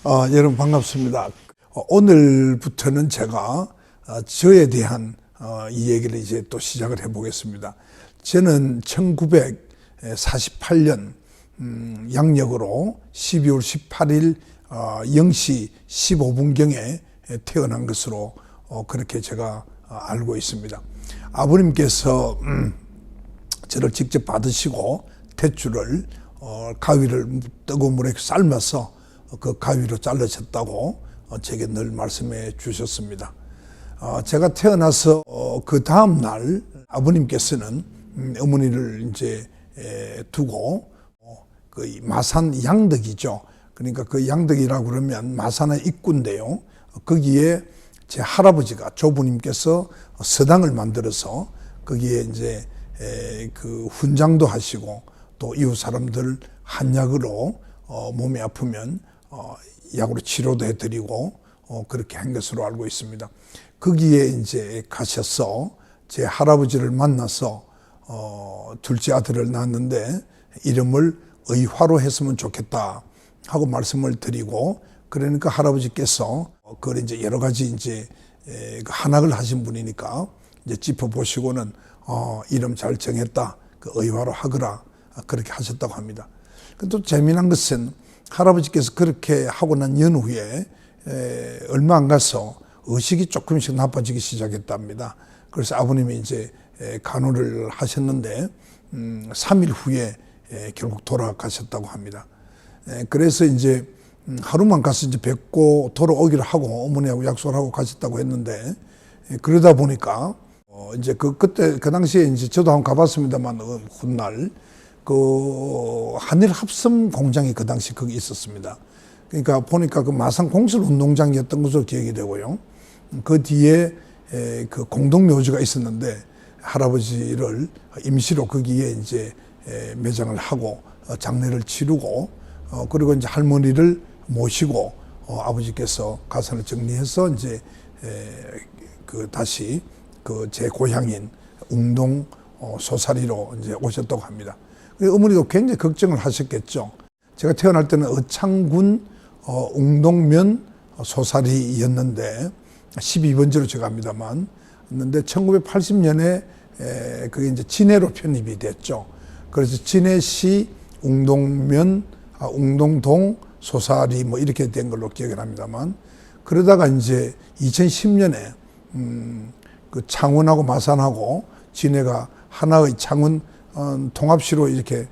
여러분 반갑습니다. 오늘부터는 제가 저에 대한 이 얘기를 이제 또 시작을 해보겠습니다. 저는 1948년 양력으로 12월 18일 0시 15분경에 태어난 것으로 그렇게 제가 알고 있습니다. 아버님께서 저를 직접 받으시고 탯줄을 가위를 뜨거운 물에 삶아서 그 가위로 잘라졌다고 제게 늘 말씀해 주셨습니다. 제가 태어나서 그 다음 날 아버님께서는 어머니를 이제 두고 그 마산 양덕이죠. 그러니까 그 양덕이라고 그러면 마산의 입구인데요. 거기에 제 할아버지가 조부님께서 서당을 만들어서 거기에 이제 그 훈장도 하시고 또 이웃 사람들 한약으로 몸이 아프면 약으로 치료도 해드리고 그렇게 한 것으로 알고 있습니다. 거기에 이제 가셔서 제 할아버지를 만나서 둘째 아들을 낳았는데 이름을 의화로 했으면 좋겠다 하고 말씀을 드리고, 그러니까 할아버지께서 그걸 이제 여러 가지 이제 한학을 하신 분이니까 이제 짚어보시고는 이름 잘 정했다, 그 의화로 하거라, 그렇게 하셨다고 합니다. 또 재미난 것은 할아버지께서 그렇게 하고 난 연후에 얼마 안 가서 의식이 조금씩 나빠지기 시작했답니다. 그래서 아버님이 이제 간호를 하셨는데 3일 후에 결국 돌아가셨다고 합니다. 그래서 이제 하루만 가서 이제 뵙고 돌아오기를 하고 어머니하고 약속을 하고 가셨다고 했는데, 그러다 보니까 이제 그때 그 당시에 이제 저도 한번 가봤습니다만 훗날 그 한일 합섬 공장이 그 당시 거기 있었습니다. 그러니까 보니까 그 마산 공설 운동장이었던 것으로 기억이 되고요. 그 뒤에 그 공동묘지가 있었는데 할아버지를 임시로 거기에 이제 매장을 하고 장례를 치르고 그리고 이제 할머니를 모시고 아버지께서 가산을 정리해서 이제 그 다시 그 제 고향인 웅동 소사리로 이제 오셨다고 합니다. 어머니도 굉장히 걱정을 하셨겠죠. 제가 태어날 때는 어창군 웅동면 소사리였는데 12번지로 제가 합니다만, 근데 1980년에 그게 이제 진해로 편입이 됐죠. 그래서 진해시 웅동면, 웅동동 소사리 뭐 이렇게 된 걸로 기억을 합니다만, 그러다가 이제 2010년에 그 창원하고 마산하고 진해가 하나의 창원 통합시로 이렇게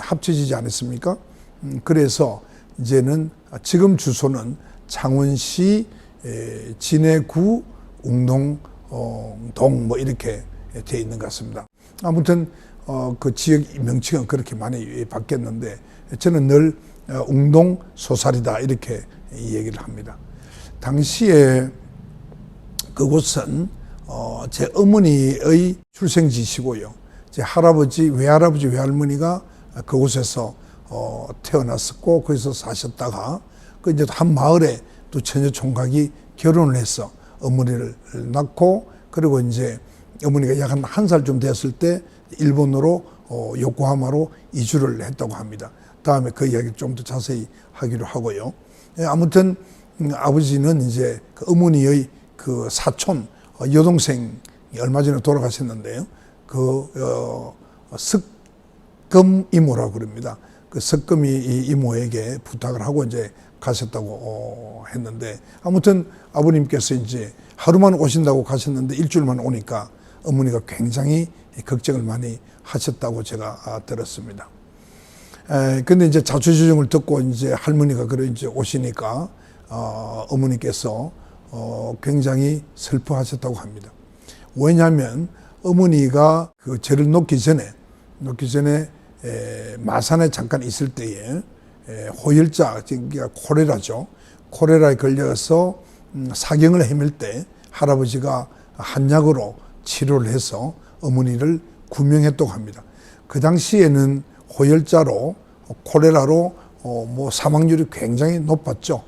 합쳐지지 않았습니까? 그래서 이제는 지금 주소는 창원시 진해구 웅동동 뭐 이렇게 돼 있는 것 같습니다. 아무튼 그 지역 명칭은 그렇게 많이 바뀌었는데 저는 늘 웅동 소사리다 이렇게 얘기를 합니다. 당시에 그곳은 제 어머니의 출생지시고요. 제 할아버지, 외할아버지, 외할머니가 그곳에서 태어났었고 거기서 사셨다가 그 이제 한 마을에 또 처녀 총각이 결혼을 해서 어머니를 낳고, 그리고 이제 어머니가 약 한 살쯤 됐을 때 일본으로 요코하마로 이주를 했다고 합니다. 다음에 그 이야기를 좀 더 자세히 하기로 하고요. 아무튼 아버지는 이제 그 어머니의 그 사촌 여동생이 얼마 전에 돌아가셨는데요. 그 석금 이모라고 그럽니다. 그 석금이 이모에게 부탁을 하고 이제 가셨다고 했는데, 아무튼 아버님께서 이제 하루만 오신다고 가셨는데 일주일만 오니까 어머니가 굉장히 걱정을 많이 하셨다고 제가 들었습니다. 근데 이제 자초지종을 듣고 이제 할머니가 그래 이제 오시니까 어머니께서 굉장히 슬퍼하셨다고 합니다. 왜냐하면 어머니가 그 저를 놓기 전에 마산에 잠깐 있을 때에 호열자, 그러니까 콜레라죠. 콜레라에 걸려서 사경을 헤맬 때 할아버지가 한약으로 치료를 해서 어머니를 구명했다고 합니다. 그 당시에는 호열자로 콜레라로 뭐 사망률이 굉장히 높았죠.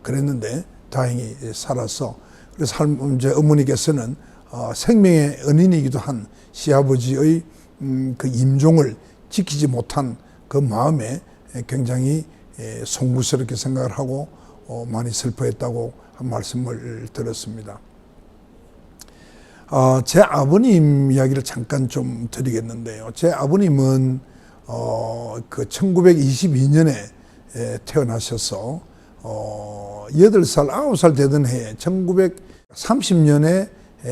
그랬는데 다행히 살아서, 그래서 이제 어머니께서는 생명의 은인이기도 한 시아버지의 그 임종을 지키지 못한 그 마음에 굉장히 송구스럽게 생각을 하고 많이 슬퍼했다고 한 말씀을 들었습니다. 제 아버님 이야기를 잠깐 좀 드리겠는데요. 제 아버님은 그 1922년에 태어나셔서 8살, 9살 되던 해에 1930년에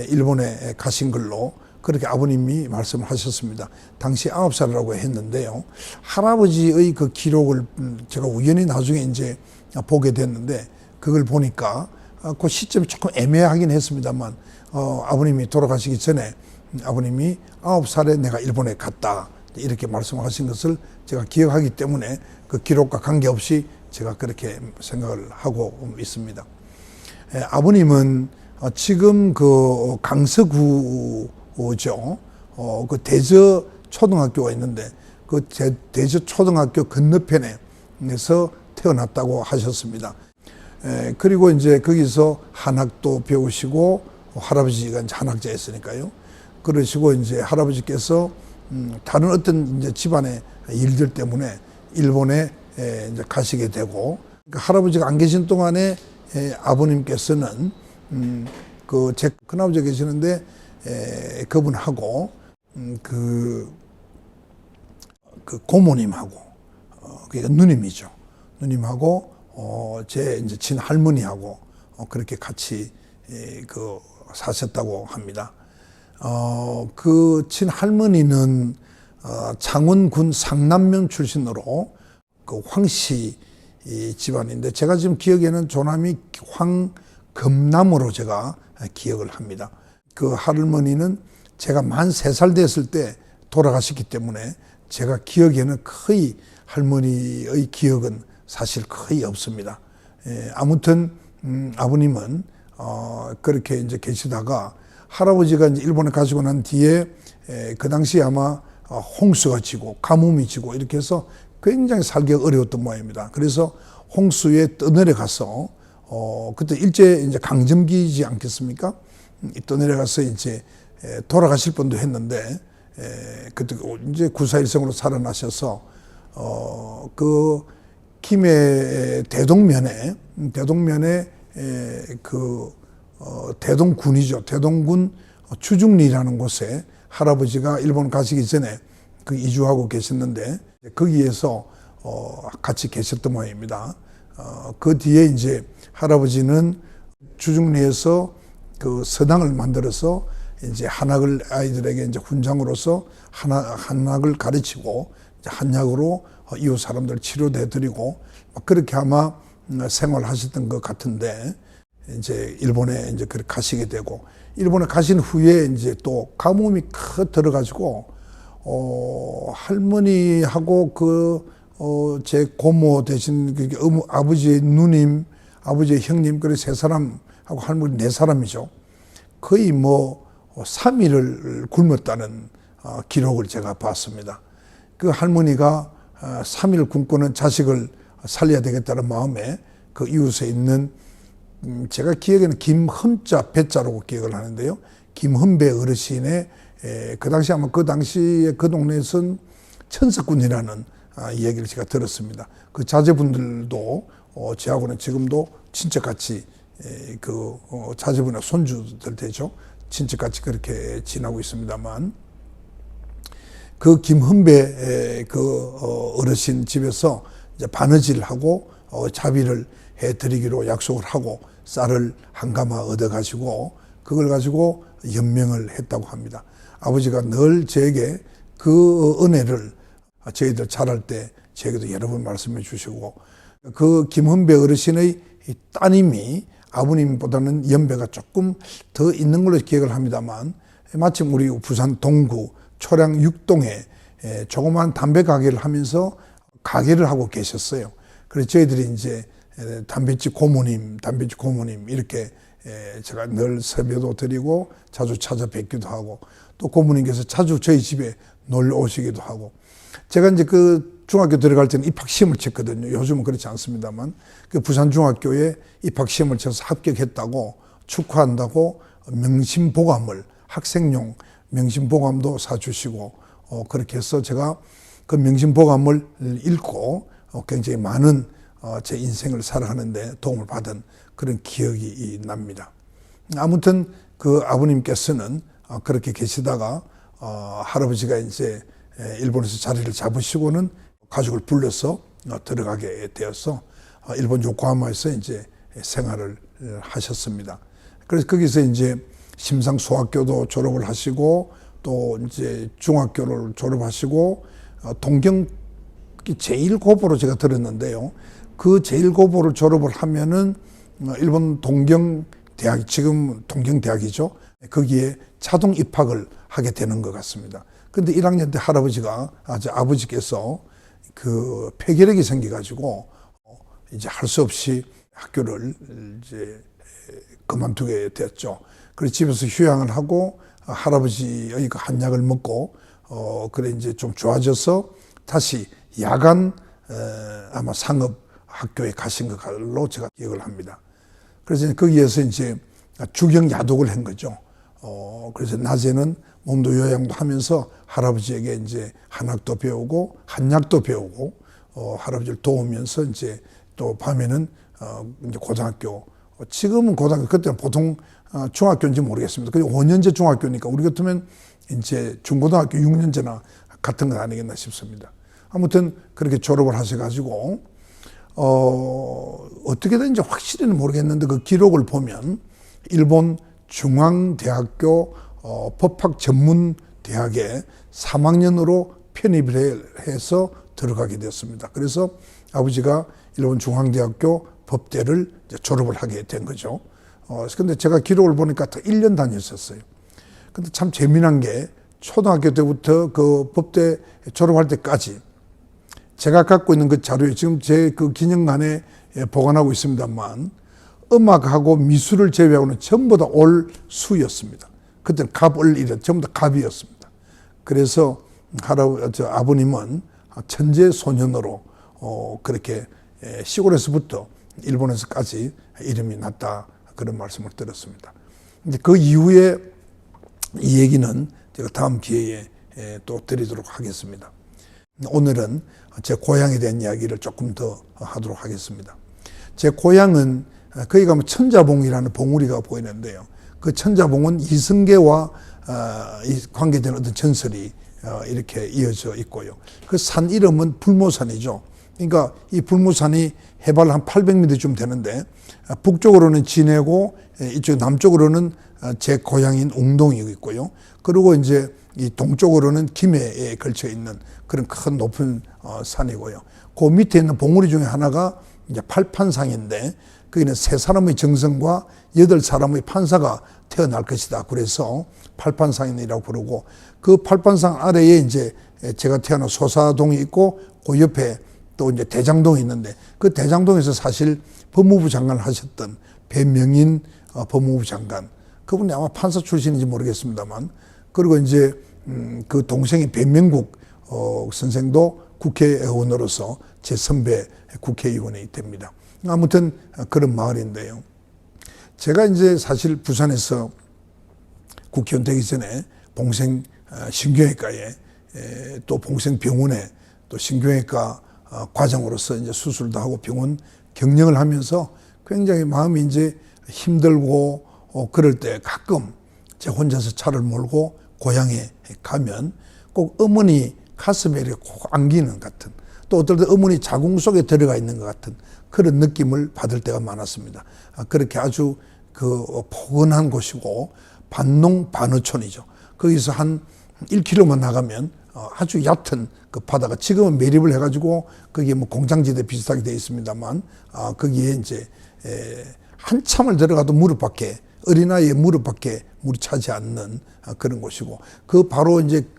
일본에 가신 걸로 그렇게 아버님이 말씀을 하셨습니다. 당시 9살이라고 했는데요. 할아버지의 그 기록을 제가 우연히 나중에 이제 보게 됐는데 그걸 보니까 그 시점이 조금 애매하긴 했습니다만 아버님이 돌아가시기 전에 아버님이 9살에 내가 일본에 갔다 이렇게 말씀하신 것을 제가 기억하기 때문에 그 기록과 관계없이 제가 그렇게 생각을 하고 있습니다. 아버님은 지금 그 강서구죠. 그 대저 초등학교가 있는데 그 대저 초등학교 건너편에서 태어났다고 하셨습니다. 그리고 이제 거기서 한학도 배우시고 할아버지가 이제 한학자였으니까요. 그러시고 이제 할아버지께서 다른 어떤 이제 집안의 일들 때문에 일본에 이제 가시게 되고 그러니까 할아버지가 안 계신 동안에 아버님께서는 그 제 큰아버지가 계시는데 그분하고 그 고모님하고 그러니까 누님이죠. 누님하고 제 이제 친할머니하고 그렇게 같이 그 사셨다고 합니다. 그 친할머니는 창원군 상남면 출신으로 그 황씨 집안인데 제가 지금 기억에는 조남이 황금남으로 제가 기억을 합니다. 그 할머니는 제가 만 3살 됐을 때 돌아가셨기 때문에 제가 기억에는 거의 할머니의 기억은 사실 거의 없습니다. 아무튼 아버님은 그렇게 이제 계시다가 할아버지가 이제 일본에 가시고 난 뒤에 그 당시에 아마 홍수가 지고 가뭄이 지고 이렇게 해서 굉장히 살기가 어려웠던 모양입니다. 그래서 홍수에 떠내려가서 그때 일제 이제 강점기지 않겠습니까? 떠내려가서 이제 돌아가실 뻔도 했는데 그때 이제 구사일생으로 살아나셔서 그 김해 대동면에 그 대동군이죠. 대동군 주중리라는 곳에 할아버지가 일본 가시기 전에 그 이주하고 계셨는데 거기에서 같이 계셨던 모양입니다. 그 뒤에 이제 할아버지는 주중리에서 그 서당을 만들어서 이제 한학을 아이들에게 이제 훈장으로서 한학을 가르치고 한약으로 이웃 사람들 치료해 드리고 그렇게 아마 생활하셨던 것 같은데 이제 일본에 이제 그렇게 가시게 되고 일본에 가신 후에 이제 또 가뭄이 들어가지고 할머니하고 제 고모 대신 아버지의 누님, 아버지의 형님 그래 3사람하고 할머니 4사람이죠. 거의 3일을 굶었다는 기록을 제가 봤습니다. 그 할머니가 3일 굶고는 자식을 살려야 되겠다는 마음에 그 이웃에 있는 제가 기억에는 김흠자 배자라고 기억을 하는데요. 김흠배 어르신의 그 당시 아마 그 당시에 그 동네에선 천석군이라는 이야기를 제가 들었습니다. 그 자제분들도 저하고는 지금도 친척같이 그 자제분의 손주들 되죠. 친척같이 그렇게 지나고 있습니다만 그 김흠배 그 어르신 집에서 이제 바느질을 하고 자비를 해드리기로 약속을 하고 쌀을 한 가마 얻어가지고 그걸 가지고 연명을 했다고 합니다. 아버지가 늘 저에게 그 은혜를 저희들 자랄 때 저에게도 여러 번 말씀해 주시고 그 김흠배 어르신의 따님이 아버님보다는 연배가 조금 더 있는 걸로 기억을 합니다만 마침 우리 부산 동구 초량 6동에 조그마한 담배 가게를 하면서 가게를 하고 계셨어요. 그래서 저희들이 이제 담배집 고모님 이렇게 제가 늘 세배도 드리고 자주 찾아뵙기도 하고 또 고모님께서 자주 저희 집에 놀러 오시기도 하고 제가 이제 그 중학교 들어갈 때는 입학시험을 쳤거든요. 요즘은 그렇지 않습니다만 그 부산중학교에 입학시험을 쳐서 합격했다고 축하한다고 명심보감을 학생용 명심보감도 사주시고 그렇게 해서 제가 그 명심보감을 읽고 굉장히 많은 제 인생을 살아가는데 도움을 받은 그런 기억이 납니다. 아무튼 그 아버님께서는 그렇게 계시다가 할아버지가 이제 일본에서 자리를 잡으시고는 가족을 불러서 들어가게 되어서 일본 요코하마에서 이제 생활을 하셨습니다. 그래서 거기서 이제 심상 소학교도 졸업을 하시고 또 이제 중학교를 졸업하시고 동경 제1고보로 제가 들었는데요. 그 제1고보를 졸업을 하면은 일본 동경대학, 지금 동경대학이죠. 거기에 자동 입학을 하게 되는 것 같습니다. 근데 1학년 때 할아버지가, 아버지께서 그 폐결핵이 생겨가지고 이제 할 수 없이 학교를 이제 그만두게 되었죠. 그래서 집에서 휴양을 하고 할아버지의 그 한약을 먹고 그래 이제 좀 좋아져서 다시 야간 아마 상업 학교에 가신 걸로 제가 기억을 합니다. 그래서 거기에서 이제 주경 야독을 한 거죠. 그래서 낮에는 몸도 요양도 하면서 할아버지에게 이제 한학도 배우고 한약도 배우고 할아버지를 도우면서 이제 또 밤에는 이제 고등학교, 지금은 고등학교, 그때는 보통 중학교인지 모르겠습니다. 그게 5년제 중학교니까 우리 같으면 이제 중고등학교 6년제나 같은 건 아니겠나 싶습니다. 아무튼 그렇게 졸업을 하셔가지고 어떻게 된지 확실히는 모르겠는데 그 기록을 보면 일본 중앙대학교 법학전문대학에 3학년으로 편입을 해서 들어가게 되었습니다. 그래서 아버지가 일본 중앙대학교 법대를 이제 졸업을 하게 된 거죠. 근데 제가 기록을 보니까 다 1년 다녔었어요. 근데 참 재미난 게 초등학교 때부터 그 법대 졸업할 때까지 제가 갖고 있는 그 자료에 지금 제 그 기념관에 보관하고 있습니다만 음악하고 미술을 제외하고는 전부 다 올 수였습니다. 그때는 갑을 이래 전부 다 갑이었습니다. 그래서 아버님은 천재 소년으로 그렇게 시골에서부터 일본에서까지 이름이 났다 그런 말씀을 들었습니다. 이제 그 이후에 이 얘기는 제가 다음 기회에 또 드리도록 하겠습니다. 오늘은 제 고향에 대한 이야기를 조금 더 하도록 하겠습니다. 제 고향은 거기 가면 천자봉이라는 봉우리가 보이는데요. 그 천자봉은 이승계와 관계되는 어떤 전설이 이렇게 이어져 있고요. 그 산 이름은 불모산이죠. 그러니까 이 불모산이 해발 한 800m쯤 되는데 북쪽으로는 진해고 이쪽 남쪽으로는 제 고향인 웅동이 있고요. 그리고 이제 이 동쪽으로는 김해에 걸쳐 있는 그런 큰 높은 산이고요. 그 밑에 있는 봉우리 중에 하나가 이제 팔판상인데 거기는 3사람의 정성과 8사람의 판사가 태어날 것이다. 그래서 팔판상이라고 부르고 그 팔판상 아래에 이제 제가 태어난 소사동이 있고 그 옆에 또 이제 대장동이 있는데 그 대장동에서 사실 법무부 장관을 하셨던 배명인 법무부 장관, 그분이 아마 판사 출신인지 모르겠습니다만, 그리고 이제 그 동생이 배명국 선생도 국회의원으로서 제 선배 국회의원이 됩니다. 아무튼 그런 마을인데요. 제가 이제 사실 부산에서 국회의원 되기 전에 봉생 신경외과에 또 봉생병원에 또 신경외과 과장으로서 이제 수술도 하고 병원 경영을 하면서 굉장히 마음이 이제 힘들고 그럴 때 가끔 제 혼자서 차를 몰고 고향에 가면 꼭 어머니 가슴에 이렇게 꼭 안기는 같은, 또 어떨 때 어머니 자궁 속에 들어가 있는 것 같은 그런 느낌을 받을 때가 많았습니다. 그렇게 아주 그 포근한 곳이고 반농 반어촌이죠. 거기서 한 1km만 나가면 아주 얕은 그 바다가, 지금은 매립을 해가지고 거기에 뭐 공장지대 비슷하게 되어 있습니다만 거기에 이제 한참을 들어가도 무릎밖에, 어린아이의 무릎밖에 물이 차지 않는 그런 곳이고, 그 바로 이제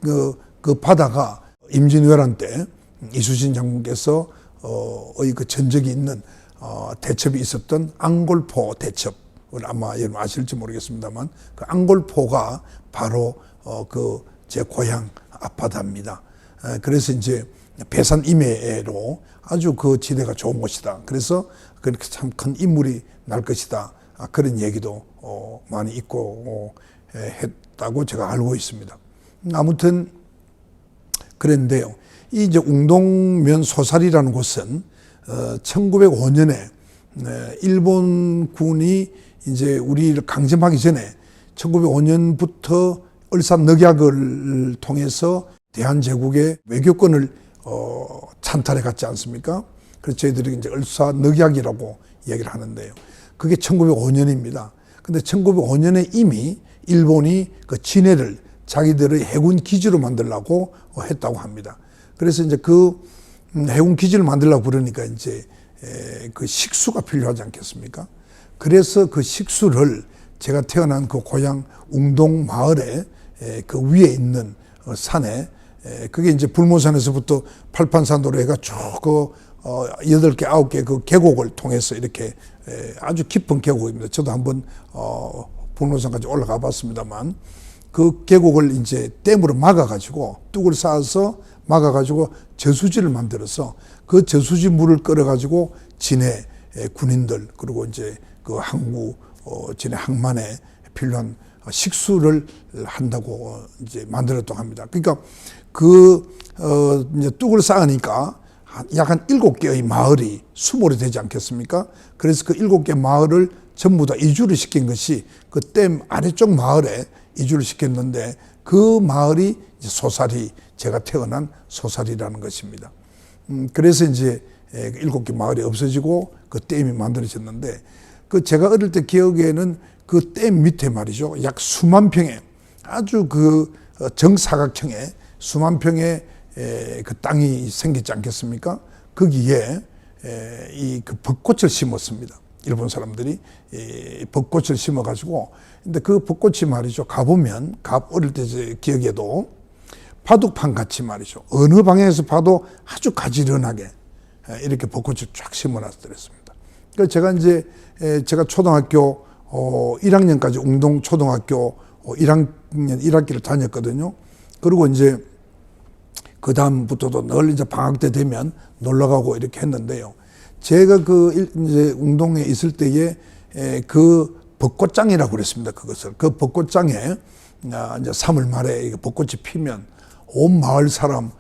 그 바다가 임진왜란 때 이수신 장군께서 그 전적이 있는 대첩이 있었던 앙골포 대첩을 아마 여러분 아실지 모르겠습니다만 그 앙골포가 바로 그 제 고향 앞바다입니다. 그래서 이제 배산 임해로 아주 그 지대가 좋은 곳이다. 그래서 그렇게 참 큰 인물이 날 것이다. 그런 얘기도 많이 있고 했다고 제가 알고 있습니다. 아무튼 그랬는데요. 이 이제 웅동면 소살이라는 곳은 1905년에 일본군이 이제 우리를 강점하기 전에 1905년부터 울산늑약을 통해서 대한제국의 외교권을 찬탈해 갔지 않습니까? 그래서 저희들이 이제 울산늑약이라고 얘기를 하는데요. 그게 1905년입니다. 근데 1905년에 이미 일본이 그 진해를 자기들의 해군 기지로 만들려고 했다고 합니다. 그래서 이제 그 해군 기지를 만들려고 그러니까 이제 그 식수가 필요하지 않겠습니까? 그래서 그 식수를 제가 태어난 그 고향 웅동 마을에 그 위에 있는 산에 그게 이제 불모산에서부터 팔판산도로 해가 쭉 그 8개, 9개 그 계곡을 통해서 이렇게 아주 깊은 계곡입니다. 저도 한번 불모산까지 올라가 봤습니다만 그 계곡을 이제 댐으로 막아가지고 뚝을 쌓아서 막아가지고 저수지를 만들어서 그 저수지 물을 끌어가지고 진해 군인들 그리고 이제 그 항구 진해 항만에 필요한 식수를 한다고 이제 만들었다고 합니다. 그러니까 이제 뚝을 쌓으니까 약 한 7개의 마을이 수몰이 되지 않겠습니까? 그래서 그 7개 마을을 전부 다 이주를 시킨 것이 그 댐 아래쪽 마을에 이주를 시켰는데 그 마을이 이제 소사리, 제가 태어난 소사리라는 것입니다. 그래서 이제 7개 마을이 없어지고 그 댐이 만들어졌는데 그 제가 어릴 때 기억에는 그 댐 밑에 말이죠. 약 수만 평의 아주 그 정사각형의 수만 평의 그 땅이 생겼지 않겠습니까? 거기에 이 그 벚꽃을 심었습니다. 일본 사람들이 벚꽃을 심어가지고 근데 그 벚꽃이 말이죠. 가보면 어릴 때 제 기억에도 바둑판 같이 말이죠. 어느 방향에서 봐도 아주 가지런하게 이렇게 벚꽃을 쫙 심어놨더랬습니다. 그래서 제가 이제 제가 초등학교 1학년까지 웅동 초등학교 1학년 1학기를 다녔거든요. 그리고 이제 그 다음부터도 늘 이제 방학 때 되면 놀러 가고 이렇게 했는데요. 제가 이제 웅동에 있을 때에 그 벚꽃장이라고 그랬습니다. 그것을. 그 벚꽃장에 이제 3월 말에 벚꽃이 피면 온 마을 사람,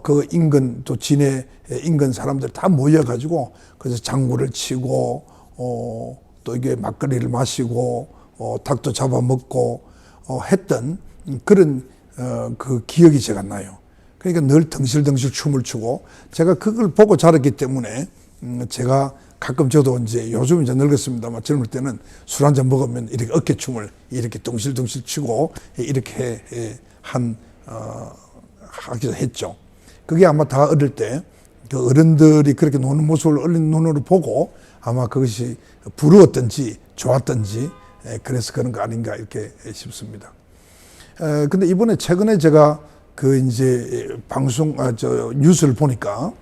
그 인근 또 진해 인근 사람들 다 모여가지고 그래서 장구를 치고 또 이게 막걸리를 마시고 닭도 잡아먹고 했던 그런 그 기억이 제가 나요. 그러니까 늘 덩실덩실 춤을 추고 제가 그걸 보고 자랐기 때문에 제가 가끔 저도 이제 요즘 이제 늙었습니다만 젊을 때는 술 한잔 먹으면 이렇게 어깨춤을 이렇게 덩실덩실 추고 이렇게 하기도 했죠. 그게 아마 다 어릴 때 그 어른들이 그렇게 노는 모습을 어린 눈으로 보고 아마 그것이 부러웠던지 좋았던지 그래서 그런 거 아닌가 이렇게 싶습니다. 근데 이번에 최근에 제가 그 이제 뉴스를 보니까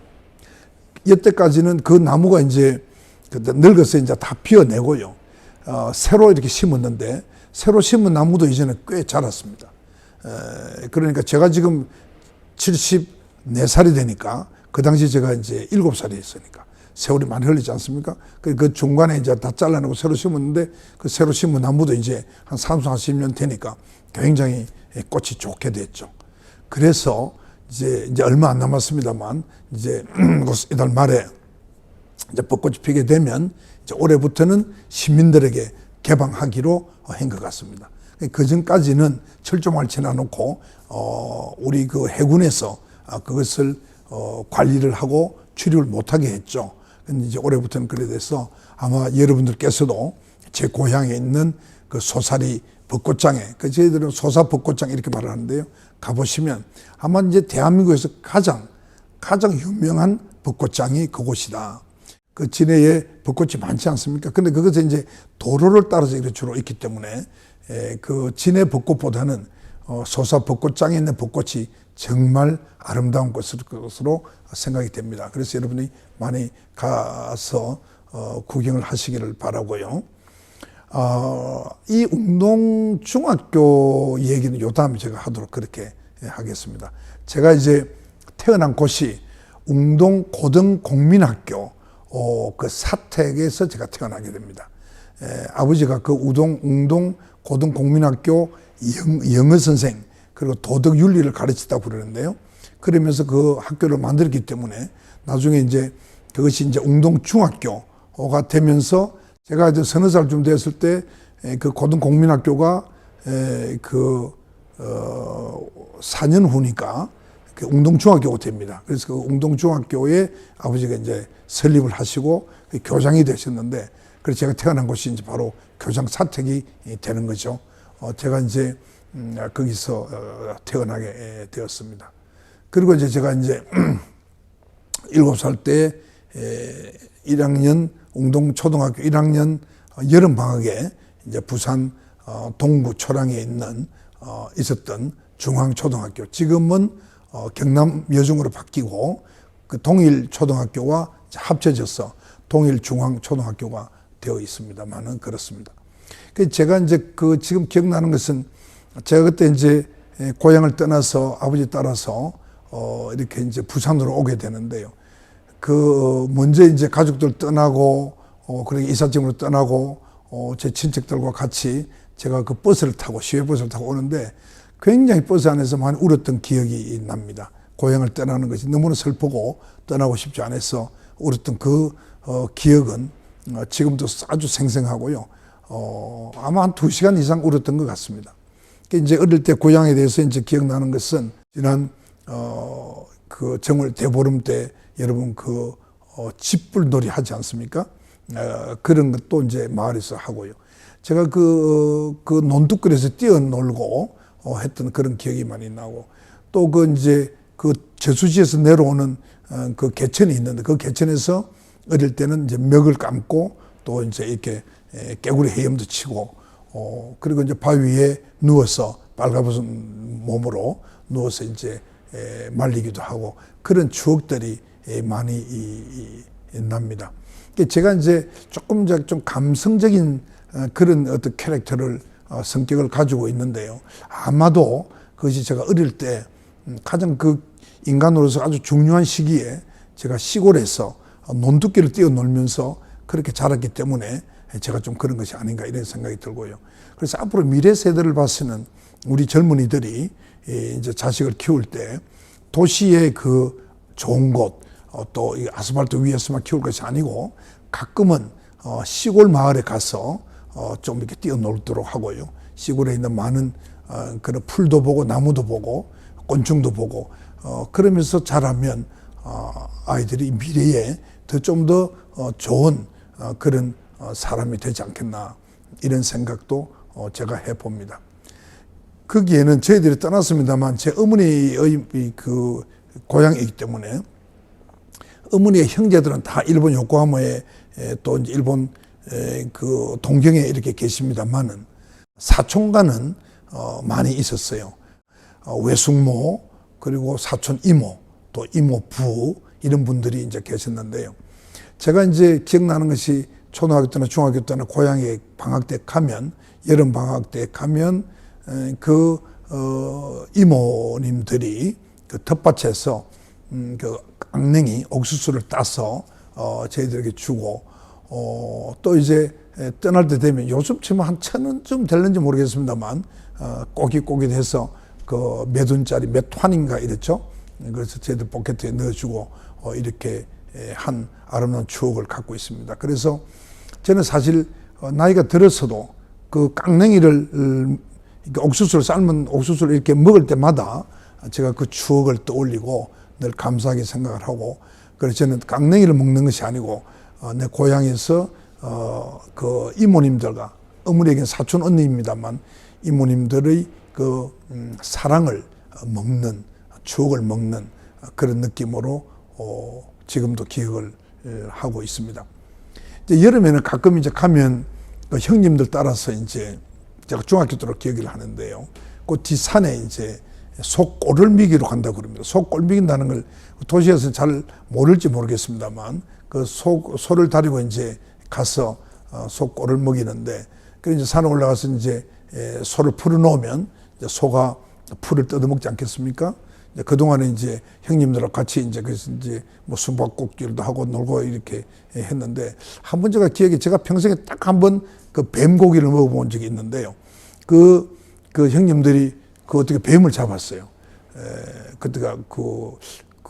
여태까지는 그 나무가 이제 늙어서 이제 다 피어내고요. 새로 이렇게 심었는데 새로 심은 나무도 이제는 꽤 자랐습니다. 그러니까 제가 지금 74살이 되니까 그 당시 제가 이제 7살이 있으니까 세월이 많이 흘리지 않습니까? 그 중간에 이제 다 잘라내고 새로 심었는데 그 새로 심은 나무도 이제 한 30, 40년 되니까 굉장히 꽃이 좋게 됐죠. 그래서 이제 얼마 안 남았습니다만 이제 이달 말에 이제 벚꽃이 피게 되면 이제 올해부터는 시민들에게 개방하기로 한 것 같습니다. 그 전까지는 철조망을 지나놓고 우리 그 해군에서 그것을 관리를 하고 출입을 못하게 했죠. 근데 이제 올해부터는 그래 돼서 아마 여러분들께서도 제 고향에 있는 그 소사리 벚꽃장에, 그 저희들은 소사 벚꽃장 이렇게 말을 하는데요. 가보시면 아마 이제 대한민국에서 가장 유명한 벚꽃장이 그곳이다. 그 진해에 벚꽃이 많지 않습니까? 근데 그것은 이제 도로를 따라서 이렇게 주로 있기 때문에 그 진해 벚꽃보다는 소사 벚꽃장에 있는 벚꽃이 정말 아름다운 것으로 생각이 됩니다. 그래서 여러분이 많이 가서 구경을 하시기를 바라고요. 이 웅동중학교 얘기는 요 다음에 제가 하도록 그렇게 하겠습니다. 제가 이제 태어난 곳이 웅동고등공민학교 그 사택에서 제가 태어나게 됩니다. 아버지가 그 웅동고등공민학교 영어 선생 그리고 도덕 윤리를 가르치다고 그러는데요. 그러면서 그 학교를 만들었기 때문에 나중에 이제 그것이 이제 웅동중학교가 되면서 제가 이제 서너 살쯤 됐을 때 그 고등공민학교가 4년 후니까 그 웅동중학교가 됩니다. 그래서 그 웅동중학교에 아버지가 이제 설립을 하시고 교장이 되셨는데, 그래서 제가 태어난 곳이 이제 바로 교장 사택이 되는 거죠. 제가 이제 거기서 태어나게 되었습니다. 그리고 이제 제가 이제 7살 때 1학년 웅동초등학교 1학년 여름방학에 이제 부산 동구 초량에 있는 있었던 중앙초등학교, 지금은 경남 여중으로 바뀌고 그 동일초등학교와 합쳐져서 동일중앙초등학교가 되어 있습니다만은 그렇습니다. 제가 이제 지금 기억나는 것은 제가 그때 이제 고향을 떠나서 아버지 따라서 이렇게 이제 부산으로 오게 되는데요. 먼저 이제 가족들 떠나고 그렇게 이삿짐으로 떠나고 제 친척들과 같이 제가 그 버스를 타고 시외버스를 타고 오는데 굉장히 버스 안에서 많이 울었던 기억이 납니다. 고향을 떠나는 것이 너무나 슬프고 떠나고 싶지 않아서 울었던 그 기억은 지금도 아주 생생하고요. 아마 한 2시간 이상 울었던 것 같습니다. 이제 어릴 때 고향에 대해서 이제 기억나는 것은 지난 그 정월 대보름 때 여러분 집불놀이 하지 않습니까? 그런 것도 이제 마을에서 하고요. 제가 그 논두굴에서 뛰어놀고 했던 그런 기억이 많이 나고, 또 이제 저수지에서 내려오는 그 개천이 있는데 그 개천에서 어릴 때는 이제 멱을 감고 또 이제 이렇게 깨구리 헤엄도 치고, 그리고 이제 바위 위에 누워서 빨가벗은 몸으로 누워서 이제 말리기도 하고, 그런 추억들이 많이 납니다. 제가 이제 조금 좀 감성적인 그런 어떤 캐릭터를 성격을 가지고 있는데요. 아마도 그것이 제가 어릴 때 가장 인간으로서 아주 중요한 시기에 제가 시골에서 논두길을 뛰어놀면서 그렇게 자랐기 때문에 제가 좀 그런 것이 아닌가 이런 생각이 들고요. 그래서 앞으로 미래 세대를 봐서는 우리 젊은이들이 이제 자식을 키울 때 도시의 좋은 곳, 또 아스팔트 위에서만 키울 것이 아니고 가끔은 시골 마을에 가서 좀 이렇게 뛰어놀도록 하고요. 시골에 있는 많은 그런 풀도 보고 나무도 보고 곤충도 보고 그러면서 자라면 아이들이 미래에 좀 더 좋은 그런 사람이 되지 않겠나 이런 생각도 제가 해봅니다. 거기에는 저희들이 떠났습니다만 제 어머니의 고향이기 때문에 어머니의 형제들은 다 일본 요코하마에 또 이제 일본 동경에 이렇게 계십니다만은 사촌과는 많이 있었어요. 외숙모, 그리고 사촌 이모, 또 이모부 이런 분들이 이제 계셨는데요. 제가 이제 기억나는 것이 초등학교 때나 중학교 때나 고향에 방학 때 가면, 여름 방학 때 가면 이모님들이 텃밭에서 깡냉이 옥수수를 따서 저희들에게 주고, 또 이제 떠날 때 되면 요즘 치면 한 1,000원쯤 될는지 모르겠습니다만 꼬깃꼬깃해서 몇 원짜리 몇 환인가 이랬죠. 그래서 저희들 포켓에 넣어주고 이렇게 한 아름다운 추억을 갖고 있습니다. 그래서 저는 사실 나이가 들어서도 깡냉이를 옥수수를 삶은 옥수수를 이렇게 먹을 때마다 제가 그 추억을 떠올리고 늘 감사하게 생각을 하고, 그래서 저는 깡냉이를 먹는 것이 아니고 내 고향에서 이모님들과, 어머니에게는 사촌 언니입니다만 이모님들의 사랑을 먹는, 추억을 먹는 그런 느낌으로 지금도 기억을 하고 있습니다. 이제 여름에는 가끔 이제 가면 형님들 따라서 이제 제가 중학교 때로 기억을 하는데요. 그 뒷산에 이제 속골을 미기로 간다고 그럽니다. 속골 미긴다는 걸 도시에서 잘 모를지 모르겠습니다만 소를 다리고 이제 가서 속골을 먹이는데, 그래서 이제 산에 올라가서 이제 소를 풀어놓으면 이제 소가 풀을 뜯어먹지 않겠습니까? 그동안에 이제 형님들하고 같이 이제 그래서 이제 뭐 숨바꼭질도 하고 놀고 이렇게 했는데, 한 번 제가 제가 평생에 딱 한 번 뱀고기를 먹어본 적이 있는데요. 그 형님들이 어떻게 뱀을 잡았어요. 그때가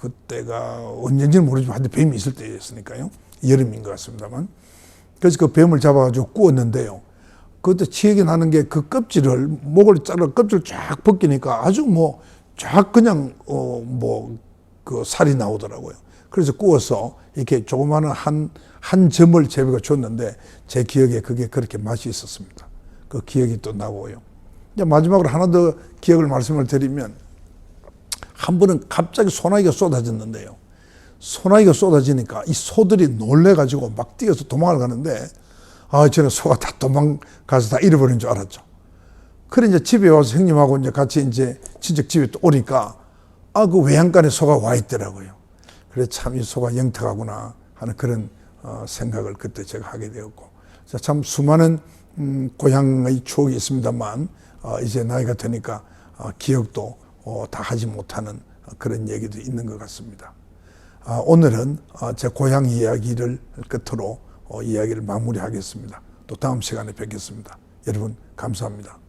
그때가 언제인지는 모르지만 하여튼 뱀이 있을 때였으니까요. 여름인 것 같습니다만. 그래서 그 뱀을 잡아가지고 구웠는데요. 그때 치액이 나는 게 그 껍질을, 목을 잘라 껍질을 쫙 벗기니까 아주 뭐 쫙 그냥 그 살이 나오더라고요. 그래서 구워서 이렇게 조그마한 한 점을 제비가 줬는데 제 기억에 그게 그렇게 맛이 있었습니다. 그 기억이 또 나고요. 이제 마지막으로 하나 더 기억을 말씀을 드리면, 한 번은 갑자기 소나기가 쏟아졌는데요. 소나기가 쏟아지니까 이 소들이 놀래가지고 막 뛰어서 도망을 가는데, 저는 소가 다 도망가서 다 잃어버린 줄 알았죠. 그래 이제 집에 와서 형님하고 이제 같이 이제 친척 집에 또 오니까 그 외양간에 소가 와 있더라고요. 그래 참 이 소가 영특하구나 하는 그런 생각을 그때 제가 하게 되었고, 참 수많은 고향의 추억이 있습니다만 이제 나이가 드니까 기억도 다 하지 못하는 그런 얘기도 있는 것 같습니다. 오늘은 제 고향 이야기를 끝으로 이야기를 마무리하겠습니다. 또 다음 시간에 뵙겠습니다. 여러분 감사합니다.